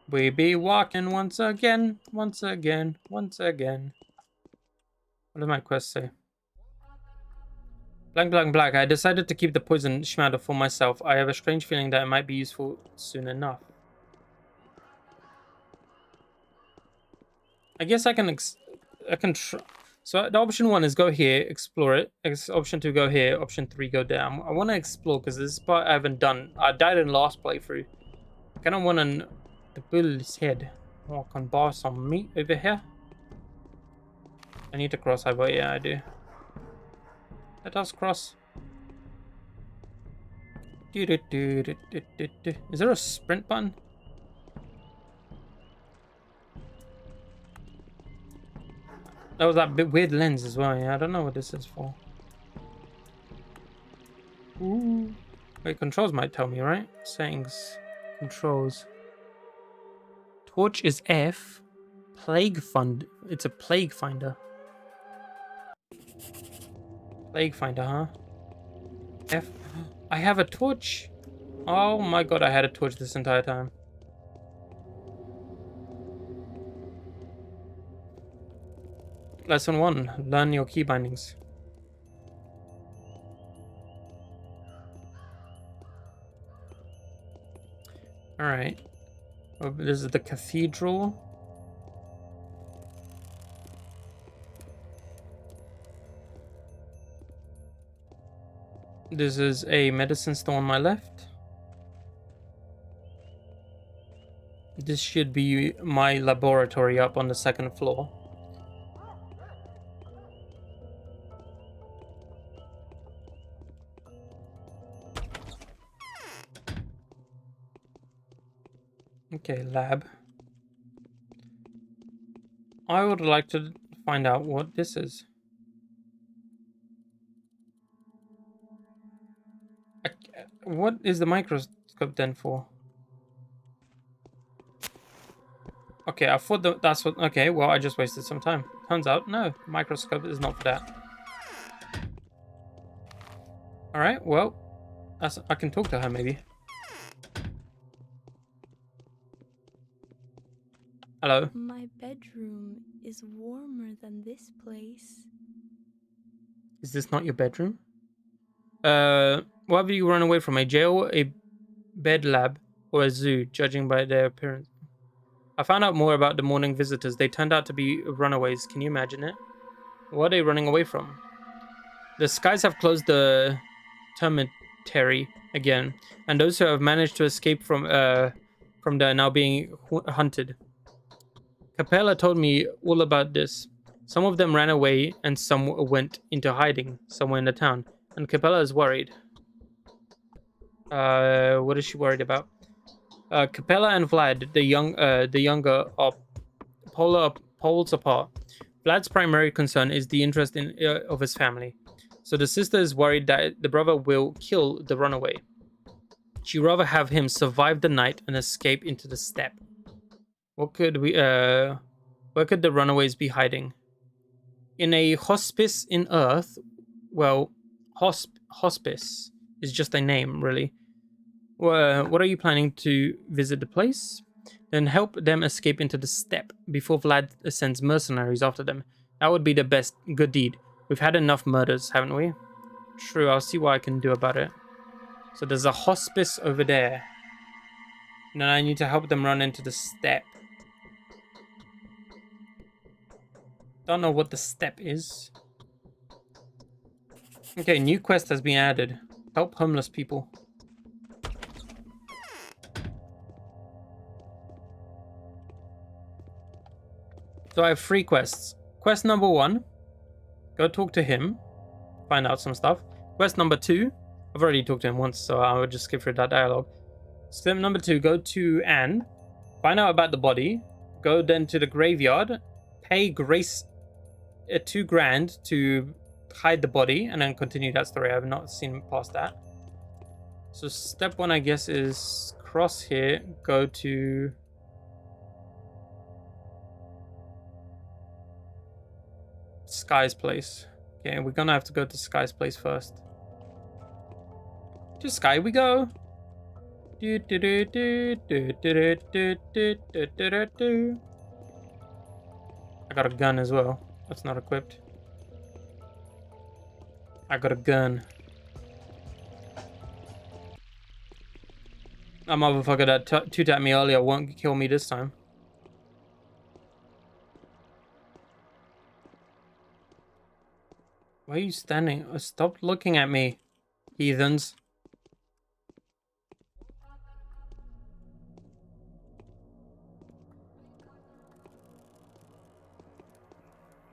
We be walking once again, once again, once again. What did my quest say? Blank, blank, black. I decided to keep the poison schmatter for myself. I have a strange feeling that it might be useful soon enough. I guess I can so the option 1 is go here, explore it. Option 2, go here. Option 3, go down. I want to explore because this part I haven't done. I died in last playthrough. I kind of want to build his head. Oh, I can buy some meat over here. I need to cross highway. Yeah, I do. Let us cross. Is there a sprint button? That was that bit weird lens as well. Yeah, I don't know what this is for. Ooh. Wait, controls might tell me, right? Settings, controls. Torch is F. Plague fund. It's a plague finder. Plague finder, huh? F. I have a torch. Oh my god, I had a torch this entire time. Lesson 1. Learn your key bindings. Alright. Oh, this is the cathedral. This is a medicine store on my left. This should be my laboratory up on the second floor. Okay, lab. I would like to find out what this is. What is the microscope then for? Okay, I thought that's what... Okay, well, I just wasted some time. Turns out, no, microscope is not for that. Alright, well, I can talk to her, maybe. Hello? My bedroom is warmer than this place. Is this not your bedroom? What have you run away from? A jail, a bed lab, or a zoo, judging by their appearance? I found out more about the morning visitors. They turned out to be runaways. Can you imagine it? What are they running away from? The skies have closed the termitary again, and those who have managed to escape from there are now being hunted. Capella told me all about this. Some of them ran away, and some went into hiding somewhere in the town. And Capella is worried. What is she worried about? Capella and Vlad, the younger, are poles apart. Vlad's primary concern is the interest of his family, so the sister is worried that the brother will kill the runaway. She'd rather have him survive the night and escape into the steppe. What could where could the runaways be hiding? In a hospice in Earth? Well, hospice is just a name, really. What are you planning to visit the place? Then help them escape into the steppe before Vlad sends mercenaries after them. That would be the best good deed. We've had enough murders, haven't we? True, I'll see what I can do about it. So there's a hospice over there. And then I need to help them run into the steppe. Don't know what the steppe is. Okay, new quest has been added. Help homeless people. So I have 3 quests. Quest number 1, go talk to him, find out some stuff. Quest number 2, I've already talked to him once, so I would just skip through that dialogue. Step number 2, go to Anne, find out about the body, go then to the graveyard, pay Grace 2 grand to hide the body, and then continue that story. I have not seen past that. So step 1, I guess, is cross here, go to... Sky's place. Okay, we're gonna have to go to Sky's place first. To Sky we go. Do, do, do, do, do, do, do, do, do, do, do, do. I got a gun as well. That's not equipped. I got a gun. That motherfucker that two-tapped me earlier won't kill me this time. Why are you standing? Stop looking at me, heathens.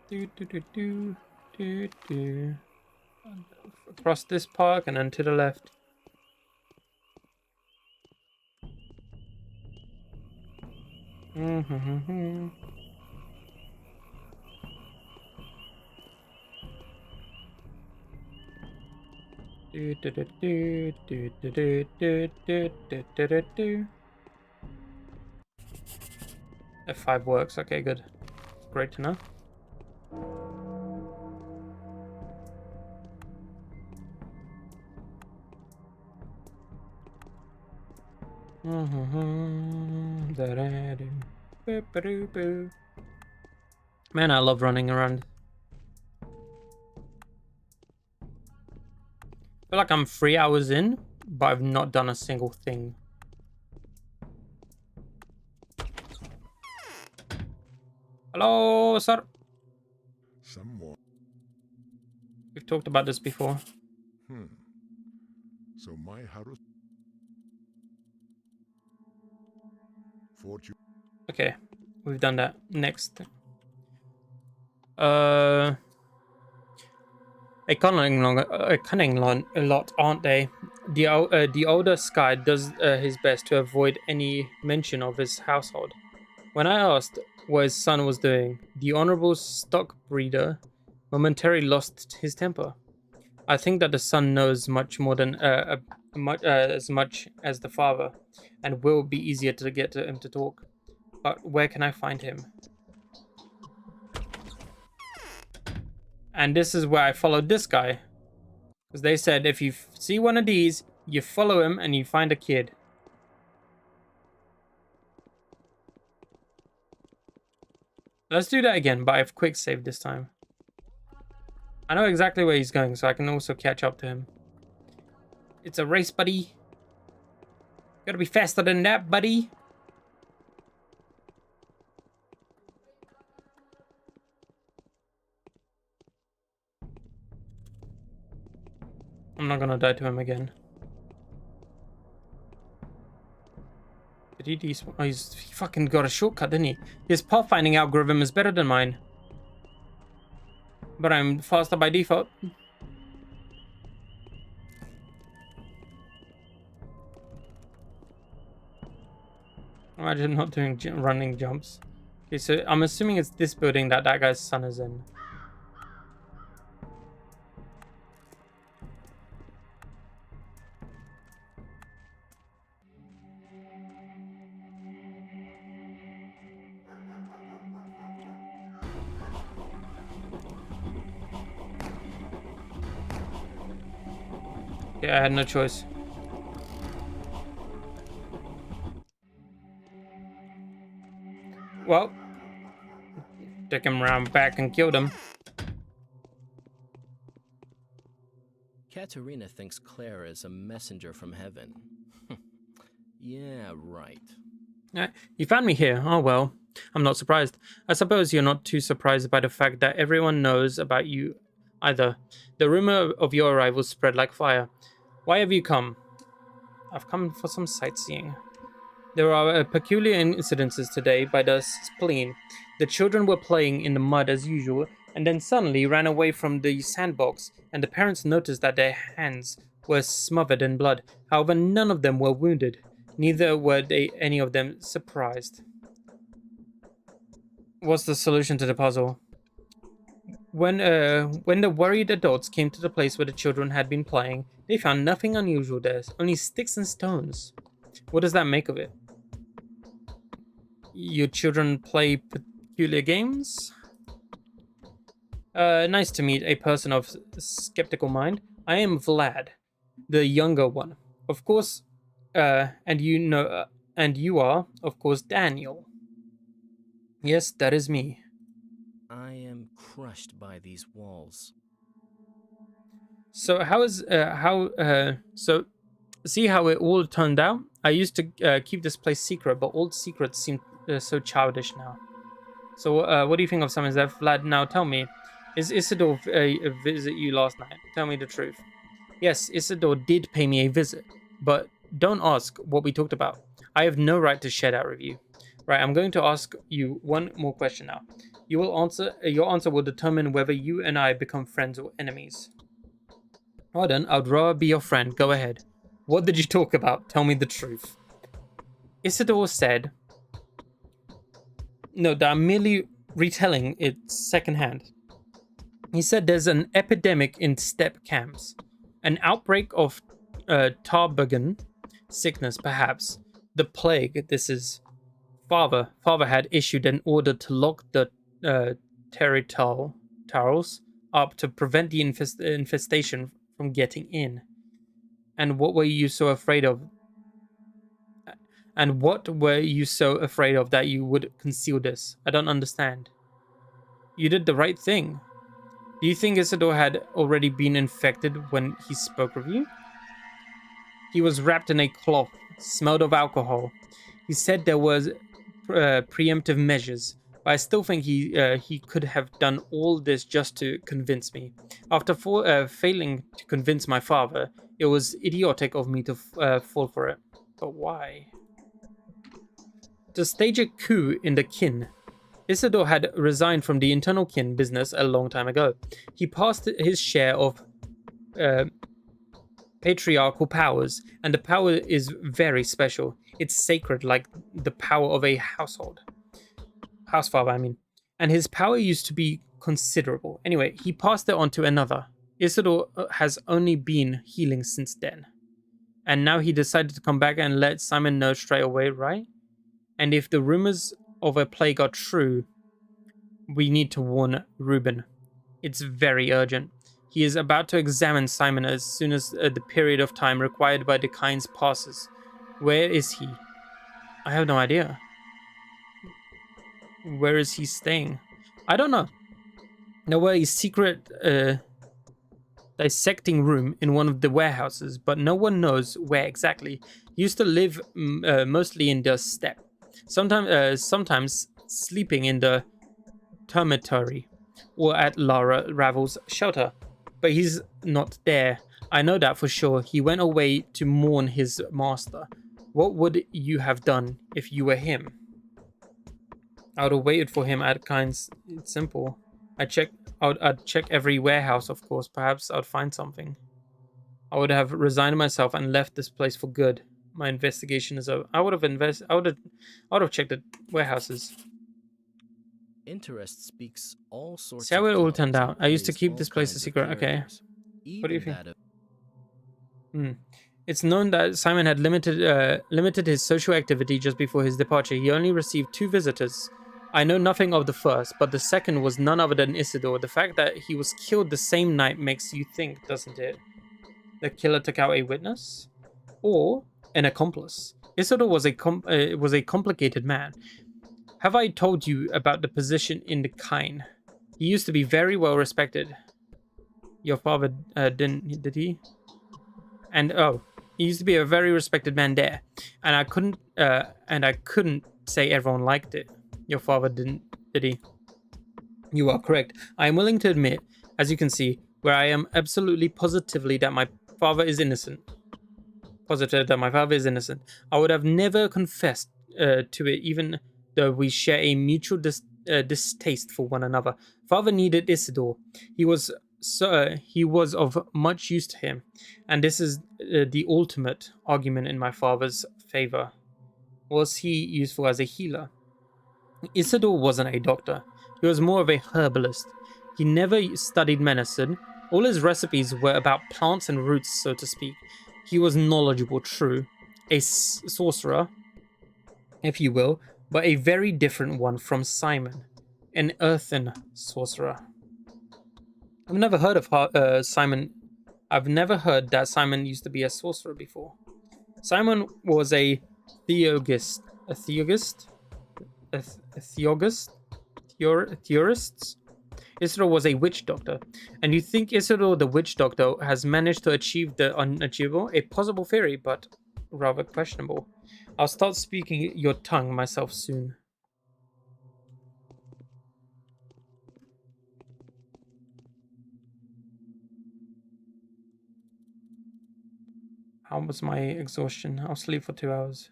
Do, do, do, do, do, do. Across this park and then to the left. Mm-hmm. Do, do, do, do, do, do, do, do, do, do, do, do. F5 works. Okay, good. Great to know. Man, I love running around. I feel like I'm 3 hours in, but I've not done a single thing. Hello, sir. Someone. We've talked about this before. So my Harus. Fortune. Okay, we've done that. Next. A cunning lot, aren't they? The older Sky does his best to avoid any mention of his household. When I asked what his son was doing, the honorable stock breeder momentarily lost his temper. I think that the son knows much more than as much as the father, and will be easier to get him to talk. But where can I find him? And this is where I followed this guy. Because they said if you see one of these, you follow him and you find a kid. Let's do that again, but I've quick saved this time. I know exactly where he's going, so I can also catch up to him. It's a race, buddy. Gotta be faster than that, buddy. I'm not gonna die to him again. Did he despawn? Oh, he fucking got a shortcut, didn't he? His pathfinding algorithm is better than mine. But I'm faster by default. Imagine not doing running jumps. Okay, so I'm assuming it's this building that that guy's son is in. Yeah, I had no choice. Well, took him around back and killed him. Katerina thinks Claire is a messenger from heaven. Yeah, right. You found me here. Oh well, I'm not surprised. I suppose you're not too surprised by the fact that everyone knows about you either. The rumor of your arrival spread like fire. Why have you come? I've come for some sightseeing. There are peculiar incidences today by the spleen. The children were playing in the mud as usual, and then suddenly ran away from the sandbox, and the parents noticed that their hands were smothered in blood. However, none of them were wounded. Neither were any of them surprised. What's the solution to the puzzle? When the worried adults came to the place where the children had been playing, they found nothing unusual there, only sticks and stones. What does that make of it? Your children play peculiar games? Nice to meet a person of skeptical mind. I am Vlad, the younger one. Of course, And you know, and you are, of course, Daniel. Yes, that is me. I am crushed by these walls. So so see how it all turned out? I used to keep this place secret, but old secrets seem so childish now. So what do you think of Simon's death, Vlad? Now tell me, is Isidore visit you last night? Tell me the truth. Yes, Isidore did pay me a visit, but don't ask what we talked about. I have no right to share that with you. Right, I'm going to ask you one more question now. You will answer. Your answer will determine whether you and I become friends or enemies. Well then, I'd rather be your friend. Go ahead. What did you talk about? Tell me the truth. Isidore said, no, that I'm merely retelling it secondhand. He said there's an epidemic in steppe camps, an outbreak of tarbagan sickness, perhaps the plague. This is Father had issued an order to lock the territorials up to prevent the infestation from getting in. And what were you so afraid of? And what were you so afraid of that you would conceal this? I don't understand. You did the right thing. Do you think Isidore had already been infected when he spoke with you? He was wrapped in a cloth, smelled of alcohol. He said there was preemptive measures, but I still think he could have done all this just to convince me. After failing to convince my father, it was idiotic of me to fall for it. But why? To stage a coup in the kin. Isidore had resigned from the internal kin business a long time ago. He passed his share of uh, patriarchal powers, and the power is very special. It's sacred, like the power of a housefather, I mean. And his power used to be considerable. Anyway, he passed it on to another. Isidore has only been healing since then. And now he decided to come back and let Simon know straight away, right? And if the rumors of a plague are true, we need to warn Reuben. It's very urgent. He is about to examine Simon as soon as the period of time required by the kinds passes. Where is he? I have no idea. Where is he staying? I don't know. There were a secret dissecting room in one of the warehouses, but no one knows where exactly. He used to live mostly in the steppe. Sometimes sleeping in the dormitory or at Lara Ravel's shelter. But he's not there. I know that for sure. He went away to mourn his master. What would you have done if you were him? I would have waited for him at Kynes. It's simple. I'd check every warehouse, of course. Perhaps I'd find something. I would have resigned myself and left this place for good. My investigation is over. I would have checked the warehouses. Interest speaks all sorts See how of it all tongues turned and out. I used to plays keep all this place a kinds of secret. Okay. characters, What do you even think? that of It's known that Simon had limited his social activity just before his departure. He only received 2 visitors. I know nothing of the first, but the second was none other than Isidore. The fact that he was killed the same night makes you think, doesn't it? The killer took out a witness? Or an accomplice? Isidore was a complicated man. Have I told you about the position in the Kine? He used to be very well respected. Your father did he? And oh, he used to be a very respected man there, and I couldn't say everyone liked it. Your father didn't, did he? You are correct. I am willing to admit, as you can see, where I am absolutely positively that my father is innocent. Positive that my father is innocent. I would have never confessed to it, even though we share a mutual distaste for one another. Father needed Isidore. He was of much use to him, and this is the ultimate argument in my father's favor. Was he useful as a healer? Isidore wasn't a doctor. He was more of a herbalist. He never studied medicine. All his recipes were about plants and roots, so to speak. He was knowledgeable, true. A sorcerer, if you will, but a very different one from Simon. An earthen sorcerer. I've never heard of Simon. I've never heard that Simon used to be a sorcerer before. Simon was a theogist. Theorists. Isidore was a witch doctor. And you think Isidore the witch doctor has managed to achieve the unachievable? A possible theory, but rather questionable. I'll start speaking your tongue myself soon. How was my exhaustion? I'll sleep for 2 hours.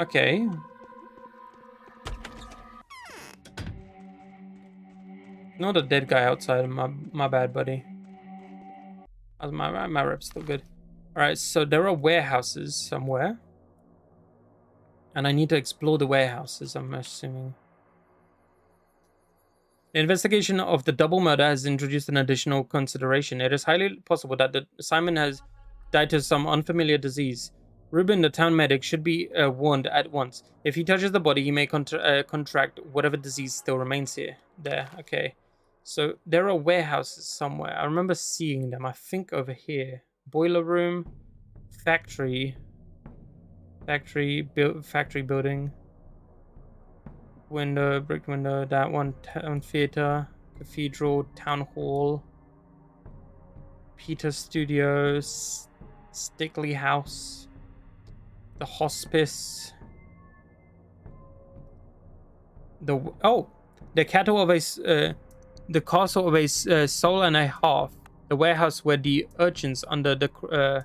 Okay. Not a dead guy outside. My bad, buddy. My rep's still good. Alright, so there are warehouses somewhere. And I need to explore the warehouses, I'm assuming. The investigation of the double murder has introduced an additional consideration. It is highly possible that Simon has died to some unfamiliar disease. Ruben, the town medic, should be warned at once. If he touches the body, he may contract whatever disease still remains here. There, okay. So there are warehouses somewhere. I remember seeing them. I think over here. Boiler room, factory building. Window, brick window, that one, town theater, cathedral, town hall, Peter Studios, Stickley House, the hospice, the cattle of the castle of a soul and a half, the warehouse where the urchins under the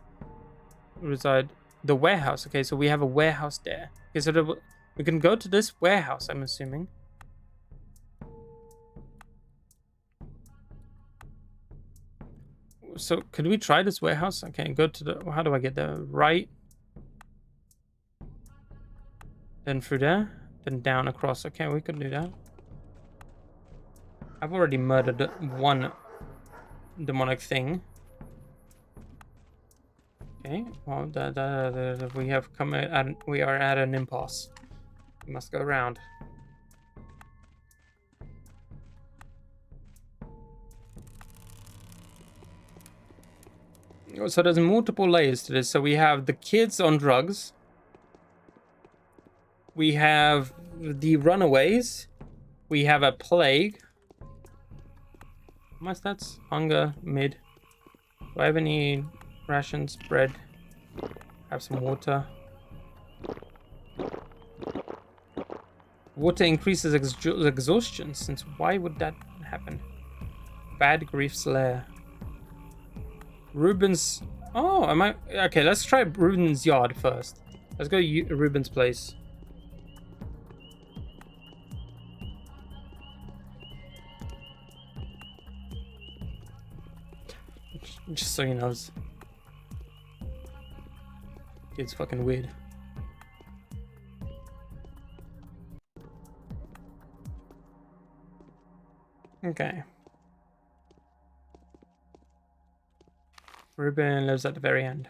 reside. The warehouse. Okay, so we have a warehouse there. Okay, so we can go to this warehouse, I'm assuming. So, could we try this warehouse? Okay, go to the... How do I get there? Right. Then through there. Then down across. Okay, we could do that. I've already murdered one demonic thing. Okay, well, we have come at... We are at an impasse. We must go around. So there's multiple layers to this. So we have the kids on drugs. We have the runaways. We have a plague. My stats? Hunger, mid. Do I have any rations, bread? Have some water. Water increases exhaustion, since why would that happen? Bad Grief's Lair. Ruben's... Oh, am I... Okay, let's try Ruben's yard first. Let's go Ruben's place. Just so he knows. It's fucking weird. Okay. Ruben lives at the very end.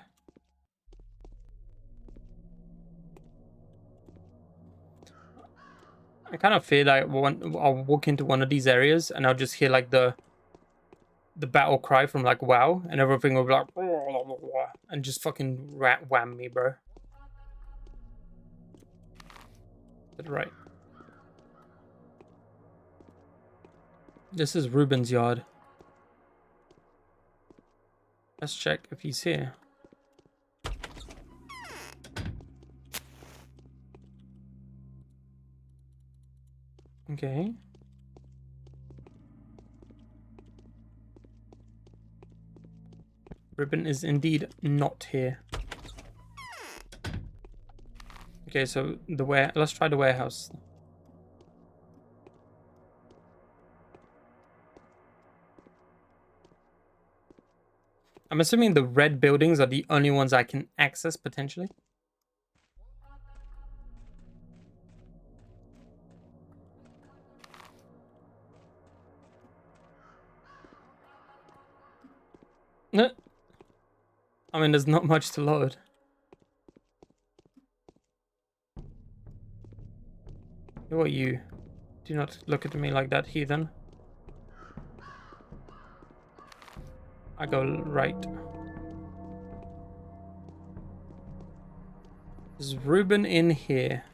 I kind of feel like I'll walk into one of these areas and I'll just hear like the battle cry from like WoW, and everything will be like and just fucking wham me, bro. But right. This is Ruben's yard. Let's check if he's here. Okay. Ruben is indeed not here. Okay, so let's try the warehouse. I'm assuming the red buildings are the only ones I can access potentially. No. I mean, there's not much to load. Who are you? Do not look at me like that, heathen. I go right. Is Ruben in here?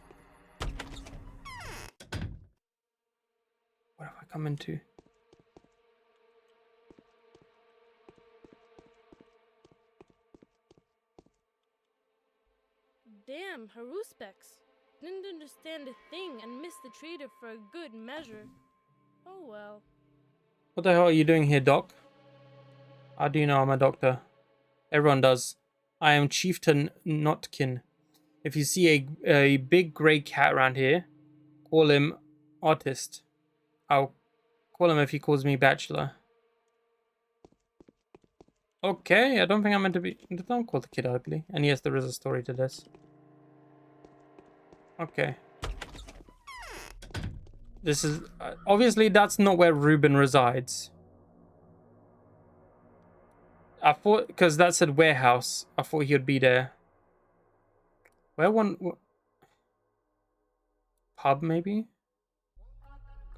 What have I come into? Damn, Haruspecs. Didn't understand a thing and missed the trader for a good measure. Oh well. What the hell are you doing here, Doc? How do you know I'm a doctor? Everyone does. I am Chieftain Notkin. If you see a big grey cat around here, call him Artist. I'll call him if he calls me Bachelor. Okay, I don't think I'm meant to be... Don't call the kid ugly. And yes, there is a story to this. Okay. This is... obviously, that's not where Ruben resides. I thought... Because that said warehouse. I thought he would be there. Where one... Pub, maybe?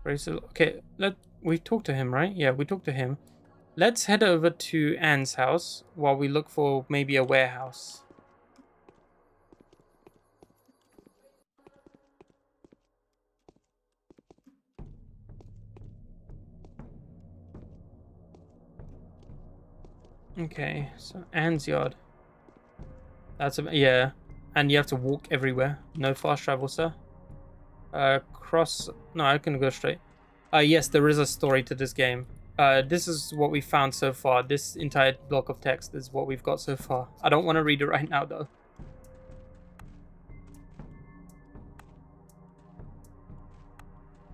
Okay, we talked to him, right? Yeah, we talked to him. Let's head over to Anne's house while we look for maybe a warehouse. Okay, so Anne's yard. That's yeah, and you have to walk everywhere. No fast travel, sir. No, I can go straight. Yes, there is a story to this game. This is what we found so far. This entire block of text is what we've got so far. I don't want to read it right now, though.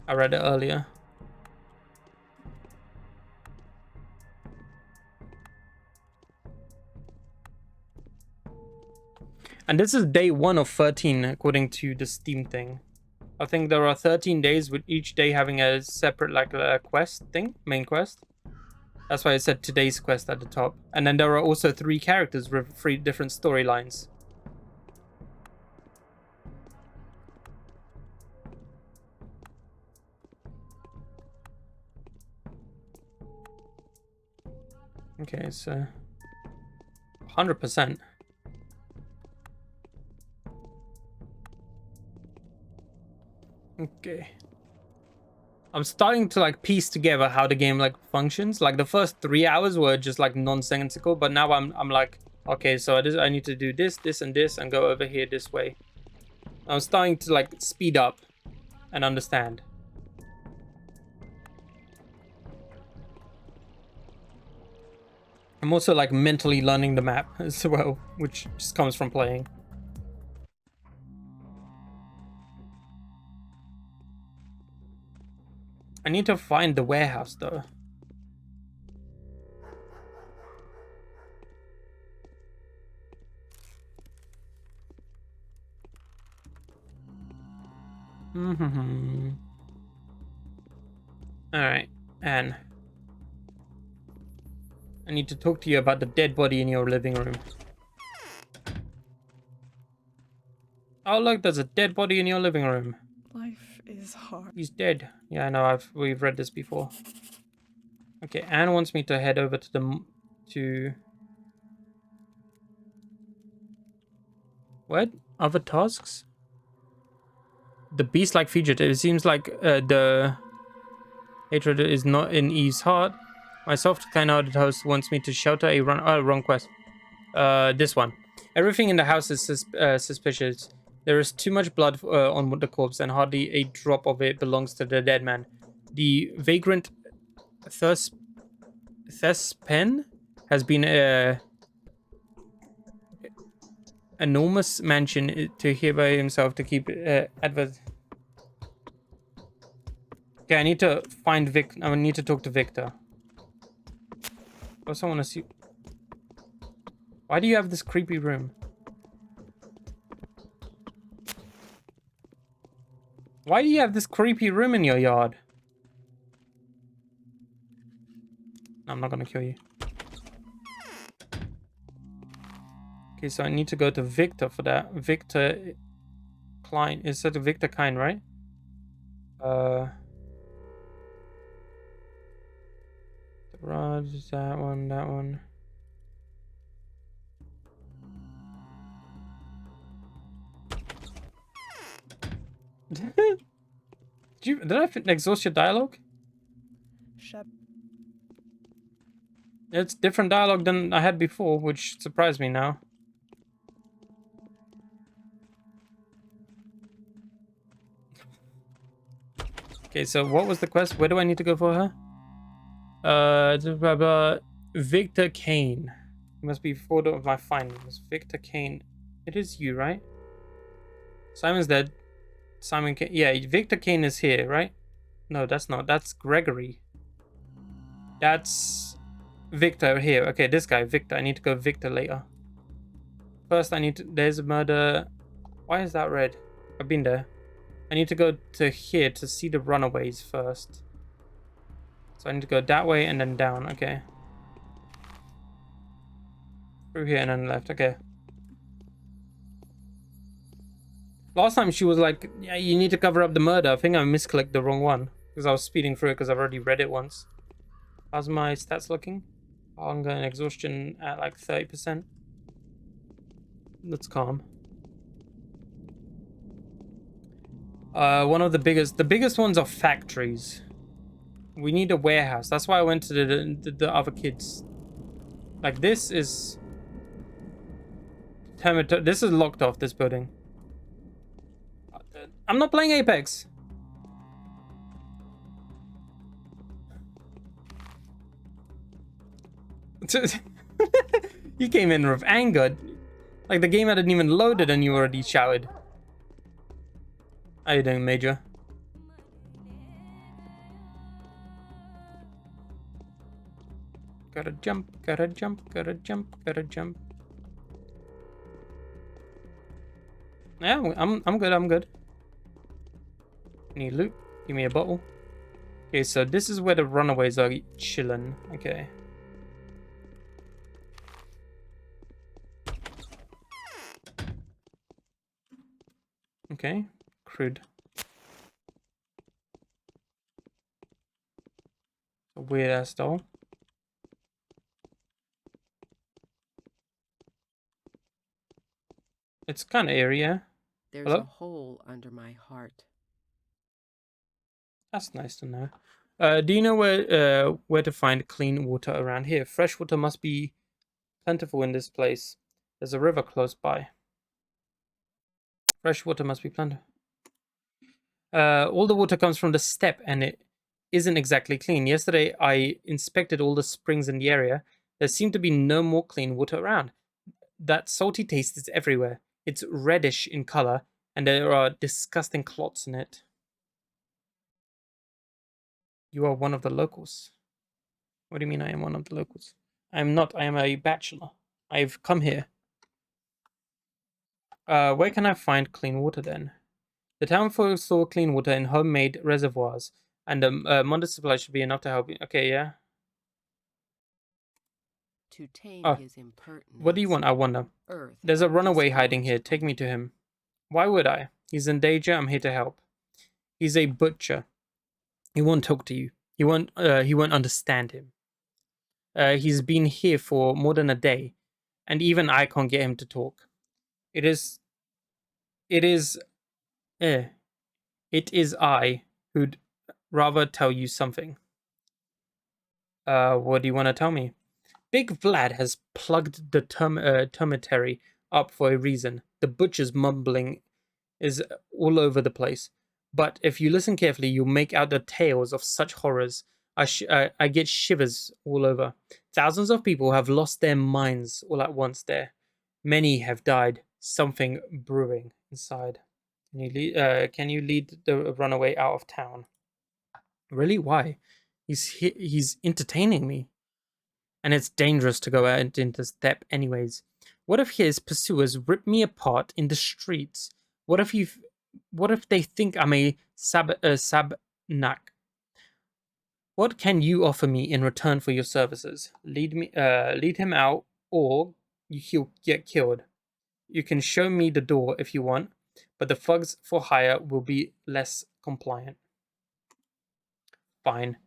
I read it earlier. And this is day 1 of 13, according to the Steam thing. I think there are 13 days, with each day having a separate, like, quest thing, main quest. That's why it said today's quest at the top. And then there are also 3 characters with 3 different storylines. Okay, so 100%. Okay. I'm starting to like piece together how the game like functions. Like the first 3 hours were just like nonsensical, but now I'm like, okay, so I need to do this, this, and this, and go over here this way. I'm starting to like speed up and understand. I'm also like mentally learning the map as well, which just comes from playing. I need to find the warehouse though. Alright, Anne. I need to talk to you about the dead body in your living room. Oh look, there's a dead body in your living room. Life is hard. He's dead. Yeah, I know. We've read this before. Okay, Anne wants me to head over to what? Other tasks? The beast-like fugitive. It seems like the hatred is not in Eve's heart. My soft, kind-hearted host wants me to shelter a wrong quest. This one. Everything in the house is suspicious. There is too much blood on the corpse, and hardly a drop of it belongs to the dead man. The vagrant Thespen has been enormous mansion to here by himself to keep Okay, I need to find Vic. I need to talk to Victor. Also, want to see. Why do you have this creepy room? Why do you have this creepy room in your yard? I'm not gonna kill you. Okay, so I need to go to Victor for that. Victor Klein. Is that Victor Klein, right? Garage, that one, that one. Did I exhaust your dialogue? Shep. It's different dialogue than I had before, which surprised me now. Okay, so what was the quest? Where do I need to go for her? Victor Kane. You must be forward of my findings. Victor Kane. It is you, right? Simon's dead. Simon Kane. Yeah, Victor Kane is here, right? No, that's not. That's Gregory. That's Victor here. Okay, this guy, Victor. I need to go Victor later. First, I need to... There's a murder. Why is that red? I've been there. I need to go to here to see the runaways first. So I need to go that way and then down. Okay. Through here and then left. Okay. Last time she was like, yeah, you need to cover up the murder. I think I misclicked the wrong one. Because I was speeding through it because I've already read it once. How's my stats looking? Hunger and exhaustion at like 30%. That's calm. One of the biggest ones are factories. We need a warehouse. That's why I went to the other kids. Like this is... This is locked off, this building. I'm not playing Apex. You came in with anger. Like the game hadn't even loaded and you already shouted. How you doing, Major? Gotta jump, gotta jump, gotta jump, gotta jump. Yeah, I'm good, I'm good. Need loot? Give me a bottle. Okay, so this is where the runaways are chilling. Okay. Okay, crude. A weird ass doll. It's kind of eerie, yeah. There's Hello? a hole under my heart. That's nice to know. Do you know where to find clean water around here? Fresh water must be plentiful in this place. There's a river close by. Fresh water must be plentiful. All the water comes from the steppe and it isn't exactly clean. Yesterday I inspected all the springs in the area. There seemed to be no more clean water around. That salty taste is everywhere. It's reddish in color and there are disgusting clots in it. You are one of the locals. What do you mean I am one of the locals? I am not. I am a bachelor. I've come here. Where can I find clean water then? The town folk store clean water in homemade reservoirs, and a modest supply should be enough to help you. Okay, yeah. To tame Oh, his impertinence. what do you want? I wonder. Earth There's a and runaway this hiding here. world. Take me to him. Why would I? He's in danger. I'm here to help. He's a butcher. He won't talk to you. He won't understand him. He's been here for more than a day, and even I can't get him to talk. It is I who'd rather tell you something. What do you want to tell me? Big Vlad has plugged the termitary up for a reason. The butcher's mumbling is all over the place. But if you listen carefully, you'll make out the tales of such horrors. I get shivers all over. Thousands of people have lost their minds all at once there. Many have died. Something brewing inside. Can you lead the runaway out of town? Really? Why? He's entertaining me. And it's dangerous to go out into steppe anyways. What if his pursuers rip me apart in the streets? What if they think I'm a sabnak? What can you offer me in return for your services? Lead him out, or he'll get killed. You can show me the door if you want, but the thugs for hire will be less compliant. Fine.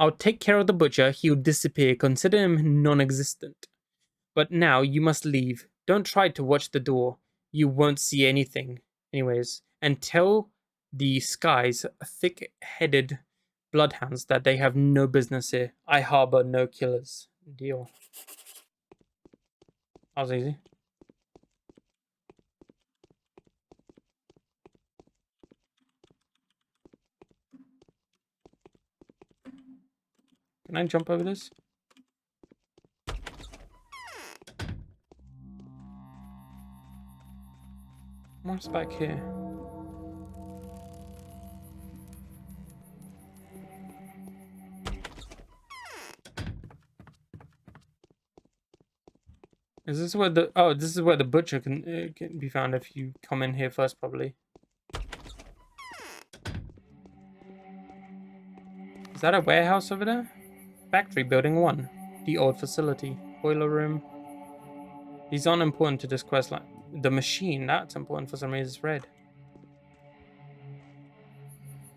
I'll take care of the butcher. He'll disappear. Consider him non-existent. But now you must leave. Don't try to watch the door. You won't see anything. Anyways, and tell the skies, thick-headed bloodhounds, that they have no business here. I harbor no killers. Deal. That was easy. Can I jump over this? What's back here? Is this where the... Oh, this is where the butcher can be found if you come in here first, probably. Is that a warehouse over there? Factory Building 1. The old facility. Boiler room. These aren't important to this quest line. The machine, that's important for some reason. It's red.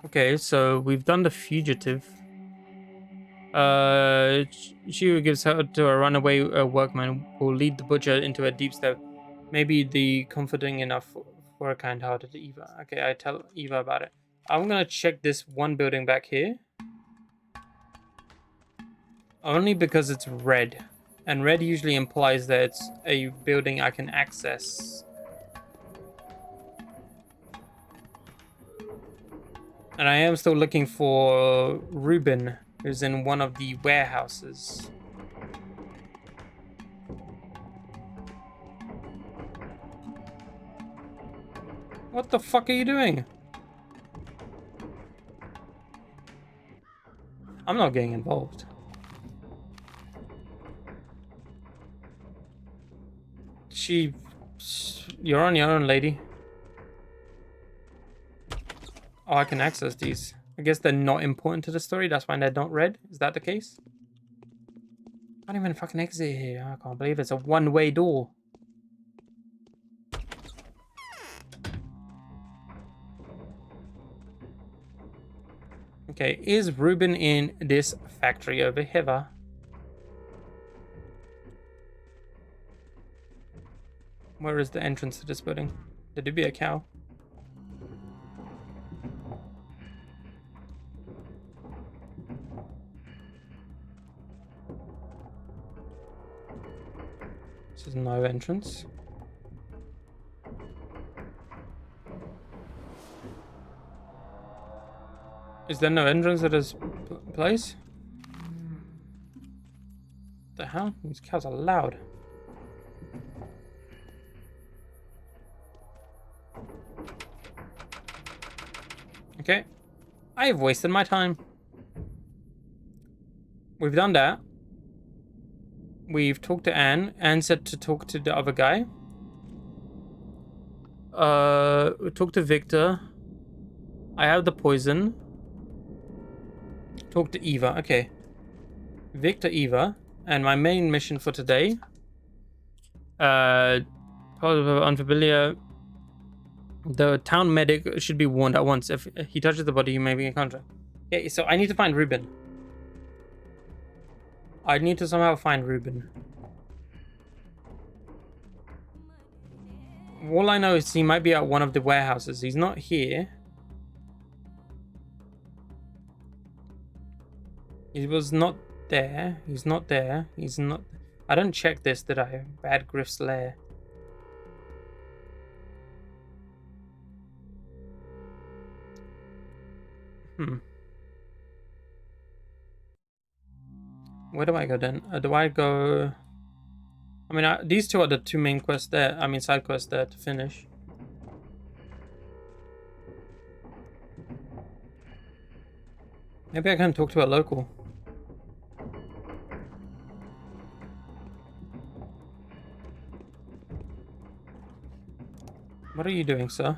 Okay, so we've done the fugitive. She who gives her to a runaway workman will lead the butcher into a deep step. Maybe the comforting enough for a kind-hearted Eva. Okay, I tell Eva about it. I'm gonna check this one building back here. Only because it's red. And red usually implies that it's a building I can access. And I am still looking for Ruben, who's in one of the warehouses. What the fuck are you doing? I'm not getting involved. You're on your own, lady. Oh, I can access these. I guess they're not important to the story. That's why they're not red. Is that the case? I can't even fucking exit here. I can't believe it's a one-way door. Okay, is Ruben in this factory over here? Where is the entrance to this building? Did it be a cow? This is no entrance. Is there no entrance to this place? The hell? These cows are loud. Okay. I've wasted my time. We've done that. We've talked to Anne. Anne said to talk to the other guy. We talked to Victor. I have the poison. Talk to Eva. Okay. Victor, Eva. And my main mission for today. Unfamiliar. The town medic should be warned at once. If he touches the body, he may be in contact. Okay, so I need to find Ruben. I need to somehow find Ruben. All I know is he might be at one of the warehouses. He's not here. He was not there. He's not there. He's not... I don't check this, did I? Bad Griff's lair. Where do I go then? Do I go... I mean, these two are the two main quests there. I mean, side quests there to finish. Maybe I can talk to a local. What are you doing, sir?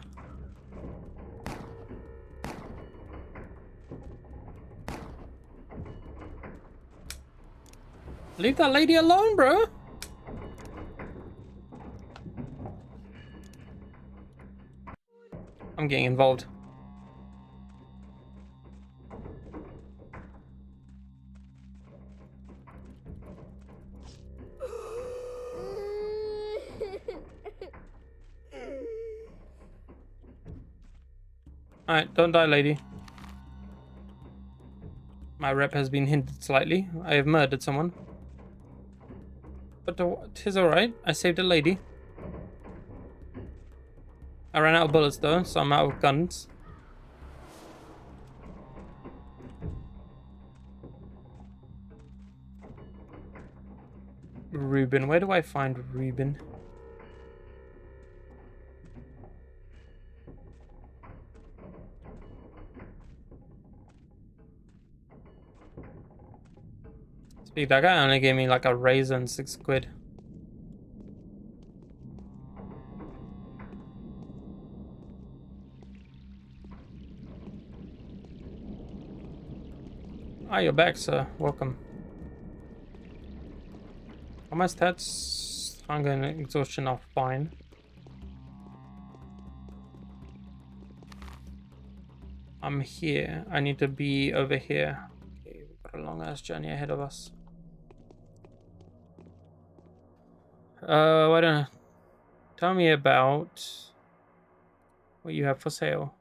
Leave that lady alone, bro. I'm getting involved. Alright, don't die, lady. My rep has been hindered slightly. I have murdered someone. But tis alright. I saved a lady. I ran out of bullets though, so I'm out of guns. Ruben. Where do I find Ruben? Speak, that guy only gave me like a razor and 6 quid. Ah, you're back, sir. Welcome. Are my stats? Hunger and exhaustion are fine. I'm here. I need to be over here. Okay, we've got a long ass journey ahead of us. Why don't tell me about what you have for sale?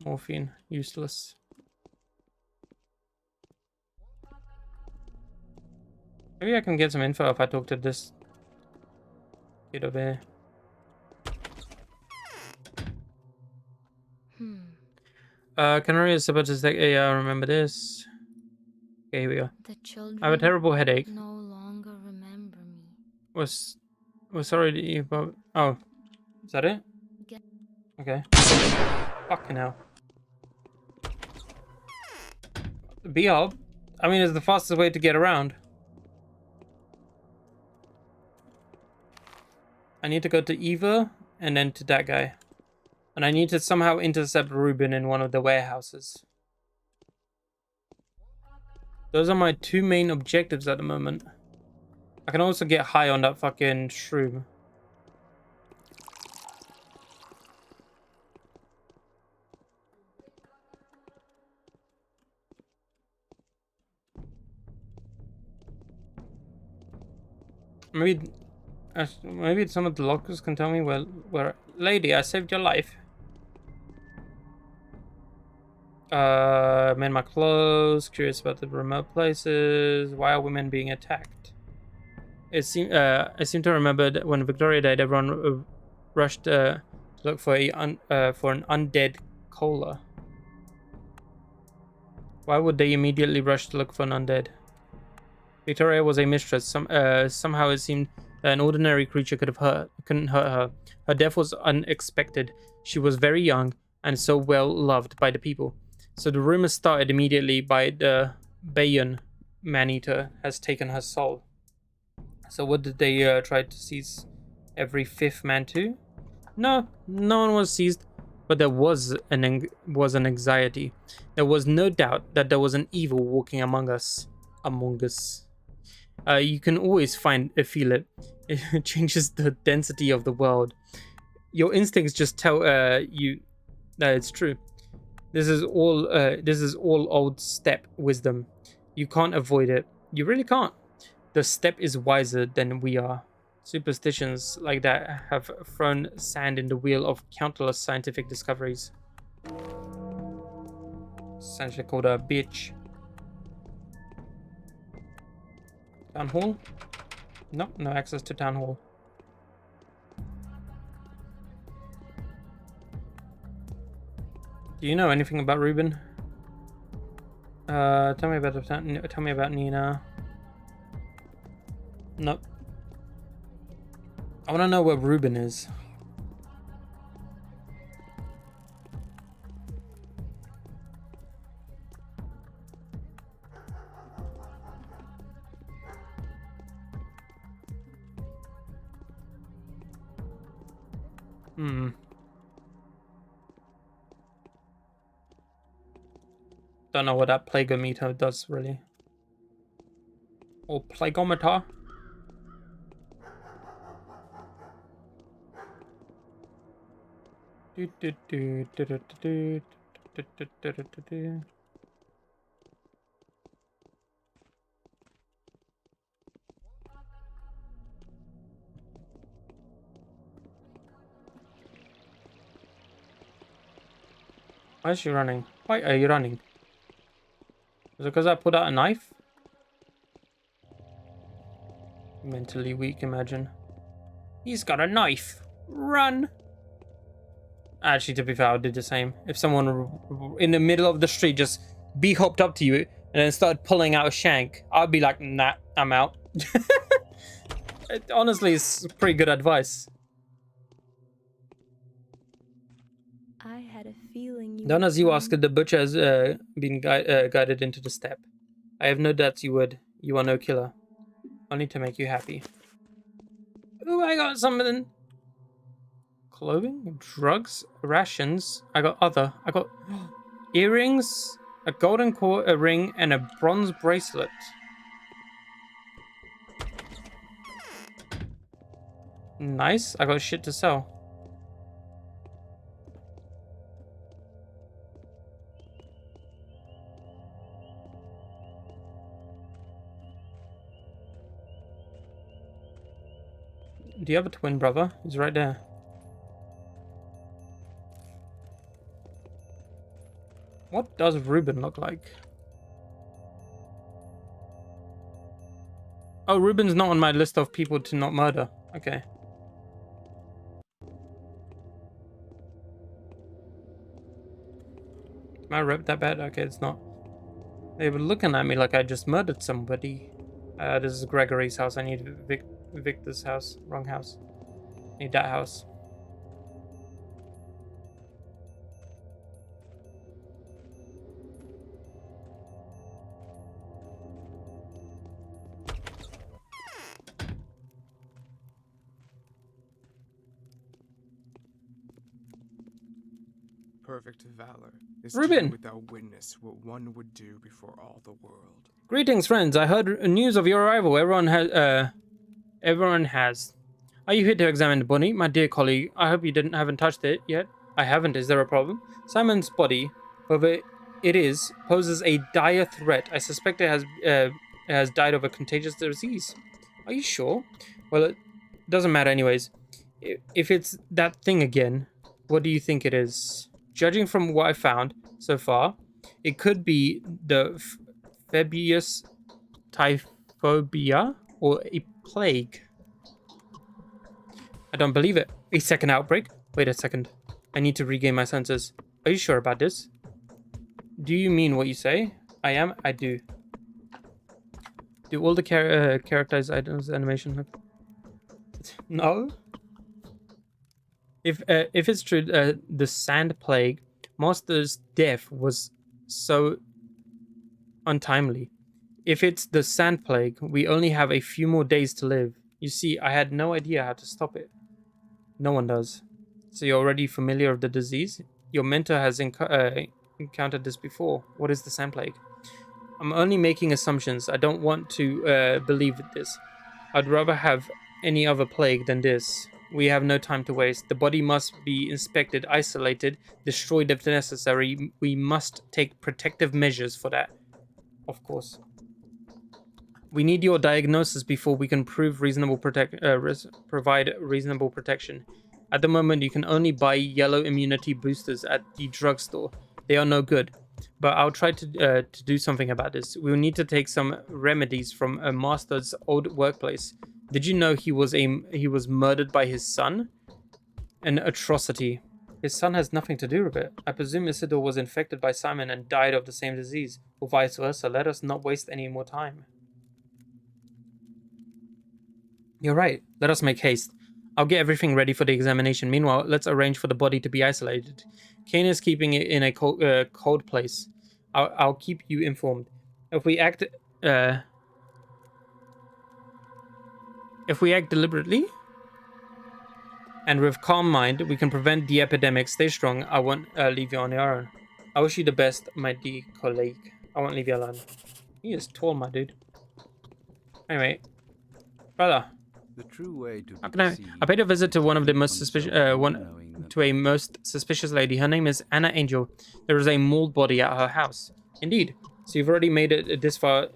Morphine, useless. Maybe I can get some info if I talk to this kid over here. Canary is supposed to say, yeah, I remember this. Okay, here we go. The children I have a terrible headache. no longer remember me. Was sorry that you, but oh, is that it? Okay. Fucking hell. Be up. I mean, it's the fastest way to get around. I need to go to Eva and then to that guy. And I need to somehow intercept Ruben in one of the warehouses. Those are my 2 main objectives at the moment. I can also get high on that fucking shroom. Maybe some of the lockers can tell me where. Lady, I saved your life. Made my clothes. Curious about the remote places. Why are women being attacked? I seem to remember that when Victoria died, everyone rushed to look for an undead cola. Why would they immediately rush to look for an undead? Victoria was a mistress. Somehow it seemed that an ordinary creature couldn't hurt her. Her death was unexpected. She was very young and so well loved by the people. So the rumor started immediately by the Bayon man-eater has taken her soul. So what did they try to seize every 5th man too? No one was seized, but there was an anxiety. There was no doubt that there was an evil walking among us. You can always feel it. It changes the density of the world. Your instincts just tell you that it's true. This is all old steppe wisdom. You can't avoid it. You really can't. The steppe is wiser than we are. Superstitions like that have thrown sand in the wheel of countless scientific discoveries. Essentially called a bitch. Town hall? Nope, no access to town hall. Do you know anything about Ruben? Tell me about Nina. Nope. I want to know where Ruben is. Don't know what that plagometer does really. Or plagometer. Why is she running? Why are you running? Is it because I put out a knife? Mentally weak, imagine. He's got a knife. Run! Actually, to be fair, I would do the same. If someone in the middle of the street just hopped up to you and then started pulling out a shank, I'd be like, nah, I'm out. Honestly, it's pretty good advice. I had a feeling you Done would as you come. asked, the butcher has been guided into the step. I have no doubts you would. You are no killer. Only to make you happy. Ooh, I got something. Clothing, drugs, rations. I got earrings, a golden ring, and a bronze bracelet. Nice. I got shit to sell. Do you have a twin brother? He's right there. What does Ruben look like? Oh, Ruben's not on my list of people to not murder. Okay. Am I ripped that bad? Okay, it's not. They were looking at me like I just murdered somebody. This is Gregory's house. I need Victor's house. Wrong house. Need that house. Perfect valor is Ruben! to do without witness what one would do before all the world. Greetings, friends. I heard news of your arrival. Everyone has. Are you here to examine the body? My dear colleague, I hope you haven't touched it yet. I haven't. Is there a problem? Simon's body, whoever it is, poses a dire threat. I suspect it has died of a contagious disease. Are you sure? Well, it doesn't matter anyways. If it's that thing again, what do you think it is? Judging from what I found so far, it could be the Fabius typhobia or a plague. I don't believe it. A second outbreak? Wait a second. I need to regain my senses. Are you sure about this? Do you mean what you say? I am. I do. Do all the characters items animation have... No? If it's true, the sand plague, Master's death was so untimely. If it's the sand plague, we only have a few more days to live. You see, I had no idea how to stop it. No one does. So you're already familiar with the disease? Your mentor has encountered this before. What is the sand plague? I'm only making assumptions. I don't want to believe this. I'd rather have any other plague than this. We have no time to waste. The body must be inspected, isolated, destroyed if necessary. We must take protective measures for that. Of course. We need your diagnosis before we can provide reasonable protection. At the moment, you can only buy yellow immunity boosters at the drugstore. They are no good. But I'll try to do something about this. We will need to take some remedies from a master's old workplace. Did you know he was murdered by his son? An atrocity. His son has nothing to do with it. I presume Isidore was infected by Simon and died of the same disease, or vice versa. Let us not waste any more time. You're right. Let us make haste. I'll get everything ready for the examination. Meanwhile, let's arrange for the body to be isolated. Kane is keeping it in a cold place. I'll keep you informed. If we act deliberately and with calm mind, we can prevent the epidemic. Stay strong. I won't leave you on your own. I wish you the best, my dear colleague. I won't leave you alone. He is tall, my dude. Anyway, brother. The true way to I paid a visit to one of the most suspicious, to a most suspicious lady. Her name is Anna Angel. There is a mauled body at her house. Indeed. So you've already made it this far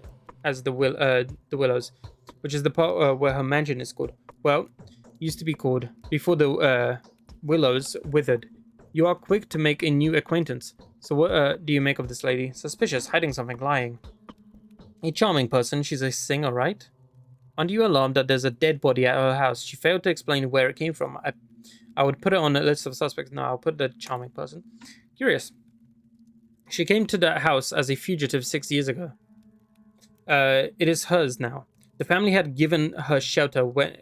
as the Willows, which is the part where her mansion is called. Well, used to be called before the Willows withered. You are quick to make a new acquaintance. So what do you make of this lady? Suspicious, hiding something, lying. A charming person. She's a singer, right? Aren't you alarmed that there's a dead body at her house? She failed to explain where it came from. I would put it on a list of suspects. No, I'll put the charming person. Curious. She came to that house as a fugitive 6 years ago. It is hers now. The family had given her shelter when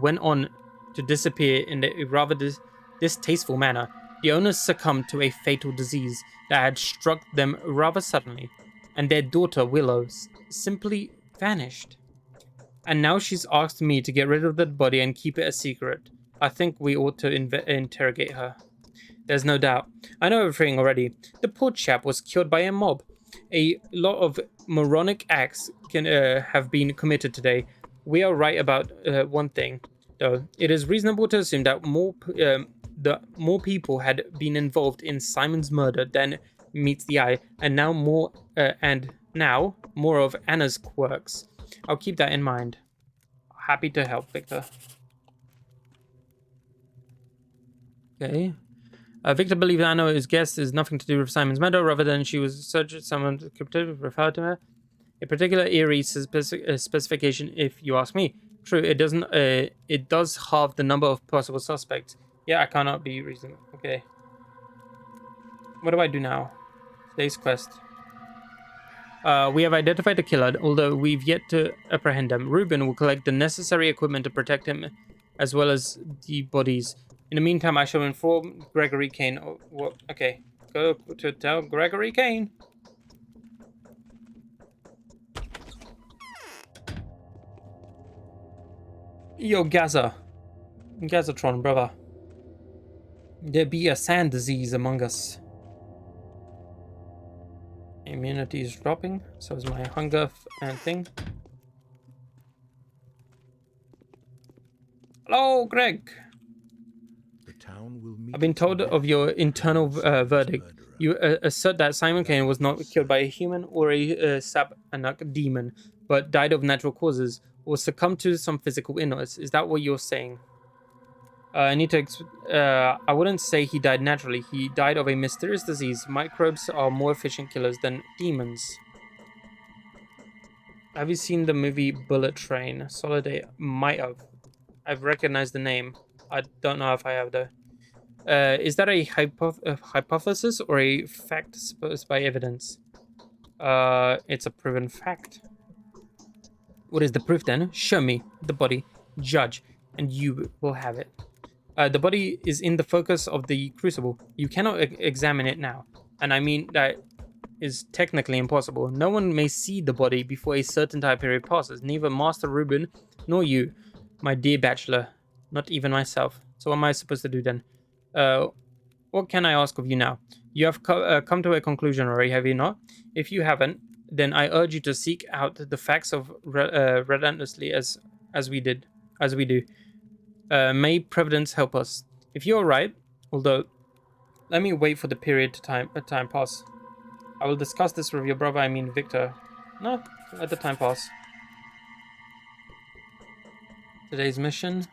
went on to disappear in a rather distasteful manner. The owners succumbed to a fatal disease that had struck them rather suddenly, and their daughter Willow simply vanished. And now she's asked me to get rid of the body and keep it a secret. I think we ought to interrogate her. There's no doubt. I know everything already. The poor chap was killed by a mob. A lot of moronic acts can have been committed today. We are right about one thing, though. It is reasonable to assume that more people had been involved in Simon's murder than meets the eye, and now more of Anna's quirks. I'll keep that in mind. Happy to help, Victor. Okay. Victor believes Anna's guess is nothing to do with Simon's murder, rather than she was searched someone to refer to her. A particular eerie specification, if you ask me. True, it doesn't. It does halve the number of possible suspects. Yeah, I cannot be reasonable. Okay. What do I do now? Today's quest. We have identified the killer, although we've yet to apprehend him. Ruben will collect the necessary equipment to protect him, as well as the bodies. In the meantime, I shall inform Gregory Kane. What? Okay, go to tell Gregory Kane. Yo, Gazatron, brother. There be a sand disease among us. Immunity is dropping, so is my hunger and thing. Hello, Greg. The town will meet I've been told of your internal verdict. You assert that Simon Kane was not killed by a human or a Sabbanak demon, but died of natural causes, or succumbed to some physical illness. Is that what you're saying? I need to. I wouldn't say he died naturally. He died of a mysterious disease. Microbes are more efficient killers than demons. Have you seen the movie Bullet Train? Soliday might have. I've recognized the name. I don't know if I have though. Is that a hypothesis or a fact supposed by evidence? It's a proven fact. What is the proof then? Show me the body, judge, and you will have it. The body is in the focus of the crucible. You cannot examine it now. And I mean that is technically impossible. No one may see the body before a certain time period passes. Neither Master Ruben nor you, my dear bachelor. Not even myself. So what am I supposed to do then? What can I ask of you now? You have come to a conclusion already, have you not? If you haven't, then I urge you to seek out the facts of relentlessly as we do. May Providence help us. If you're right, although, let me wait for the period to time pass. I will discuss this with your brother, I mean Victor. No, let the time pass. Today's mission.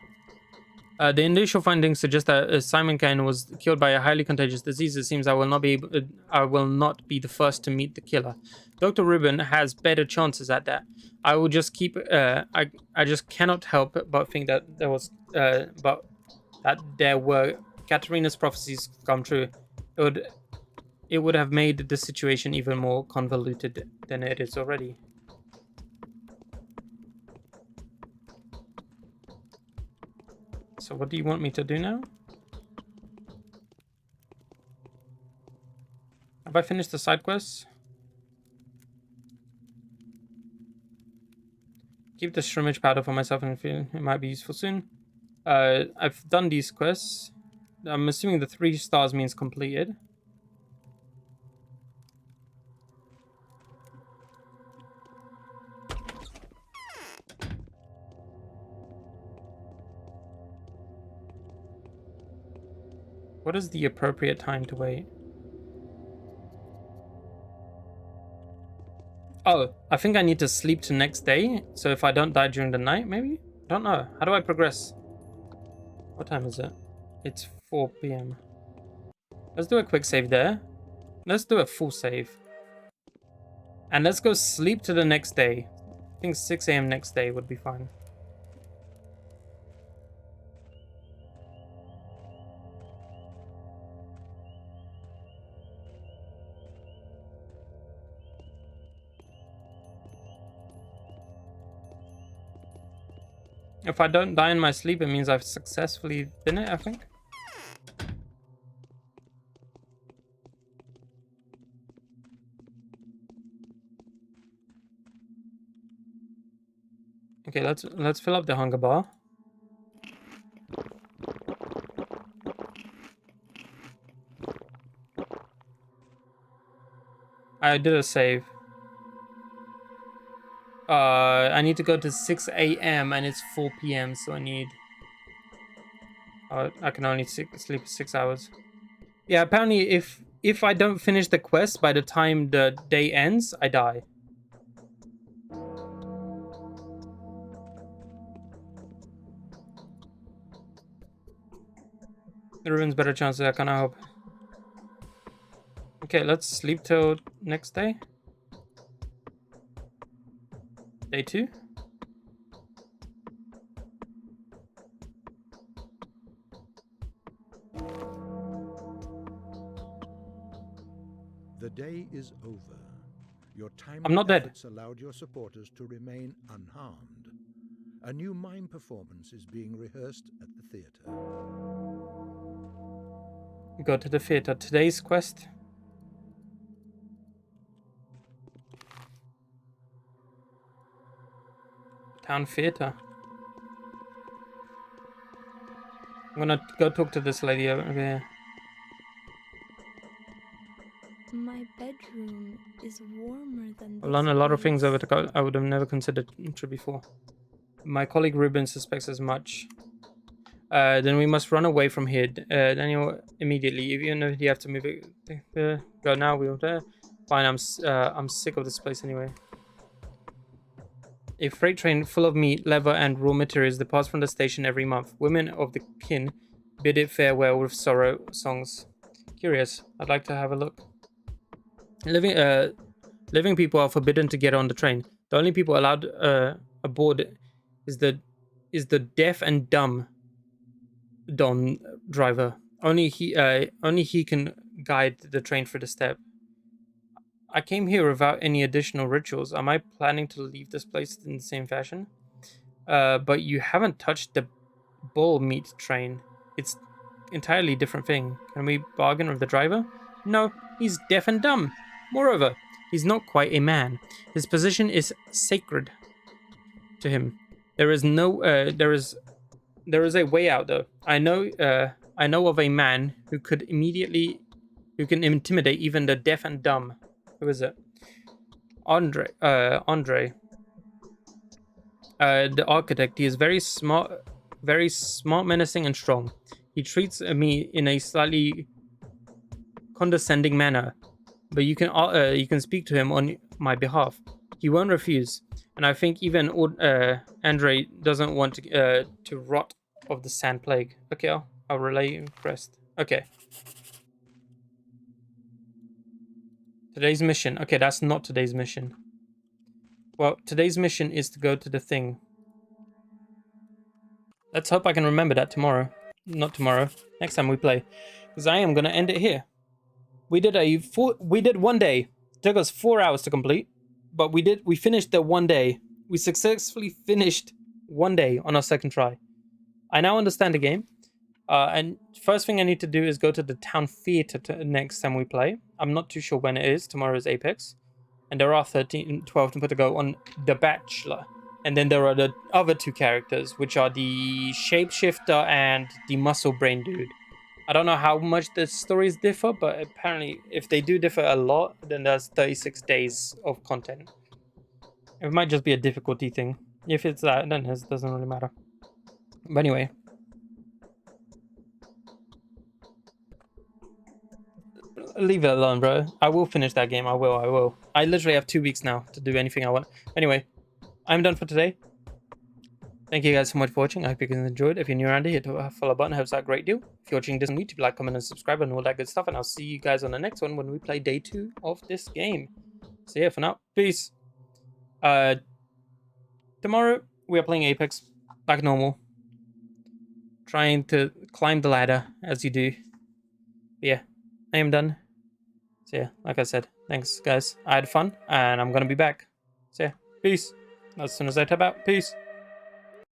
The initial findings suggest that Simon Kane was killed by a highly contagious disease. It seems I will not be the first to meet the killer. Dr. Ruben has better chances at that. I will just keep. I just cannot help but think that there were Katerina's prophecies come true. It would have made the situation even more convoluted than it is already. So what do you want me to do now? Have I finished the side quests? Keep the shrimmage powder for myself and feel it might be useful soon. I've done these quests. I'm assuming the 3 stars means completed. What is the appropriate time to wait? Oh, I think I need to sleep to next day. So if I don't die during the night, maybe? I don't know. How do I progress? What time is it? It's 4 p.m. Let's do a quick save there. Let's do a full save. And let's go sleep to the next day. I think 6 a.m. next day would be fine. If I don't die in my sleep, it means I've successfully done it, I think. Okay, let's fill up the hunger bar. I did a save. I need to go to 6 a.m. and it's 4 p.m. So I need. I can only sleep 6 hours. Yeah, apparently if I don't finish the quest by the time the day ends, I die. The ruins better chances, I kinda hope. Okay, let's sleep till next day. Day 2. The day is over. Your time I'm not dead. efforts allowed your supporters to remain unharmed. A new mime performance is being rehearsed at the theater. Go to the theater. Today's quest. Town theater. I'm gonna go talk to this lady over here. My bedroom is warmer than I've learned a lot of things over place. the I would have never considered before. My colleague Ruben suspects as much. Then we must run away from here. Daniel, immediately. Even if you have to move it, go now. We'll fine. I'm sick of this place anyway. A freight train full of meat, leather, and raw materials departs from the station every month. Women of the kin bid it farewell with sorrow songs. Curious. I'd like to have a look. Living people are forbidden to get on the train. The only people allowed aboard is the deaf and dumb Don driver. Only he can guide the train through the steppe. I came here without any additional rituals. Am I planning to leave this place in the same fashion? But you haven't touched the bull meat train. It's entirely different thing. Can we bargain with the driver? No, he's deaf and dumb. Moreover, he's not quite a man. His position is sacred to him. There is a way out though. I know of a man who can intimidate even the deaf and dumb. Who is it? Andre. The architect. He is very smart, menacing, and strong. He treats me in a slightly condescending manner, but you can speak to him on my behalf. He won't refuse, and I think even Andre doesn't want to rot of the sand plague. Okay, I'll relay request. Okay. Today's mission. Okay, that's not today's mission. Well, today's mission is to go to the thing. Let's hope I can remember that tomorrow. Not tomorrow. Next time we play. Because I am going to end it here. We did 1 day. It took us 4 hours to complete. But we finished the 1 day. We successfully finished 1 day on our second try. I now understand the game. And first thing I need to do is go to the town theater next time we play. I'm not too sure when it is. Tomorrow is Apex. And there are 12 to go on The Bachelor. And then there are the other 2 characters, which are the Shapeshifter and the Muscle Brain Dude. I don't know how much the stories differ, but apparently if they do differ a lot, then there's 36 days of content. It might just be a difficulty thing. If it's that, then it doesn't really matter. But anyway. Leave it alone, bro. I will finish that game. I will. I literally have 2 weeks now to do anything I want. Anyway, I'm done for today. Thank you guys so much for watching. I hope you guys enjoyed. If you're new around here, hit the follow button. Helps out a great deal. If you're watching this on YouTube, like, comment, and subscribe, and all that good stuff. And I'll see you guys on the next one when we play day 2 of this game. So yeah, for now, peace. Tomorrow we are playing Apex, like normal. Trying to climb the ladder as you do. But yeah, I am done. So yeah, like I said, thanks guys. I had fun, and I'm gonna be back. So yeah, peace. As soon as I tap out, peace.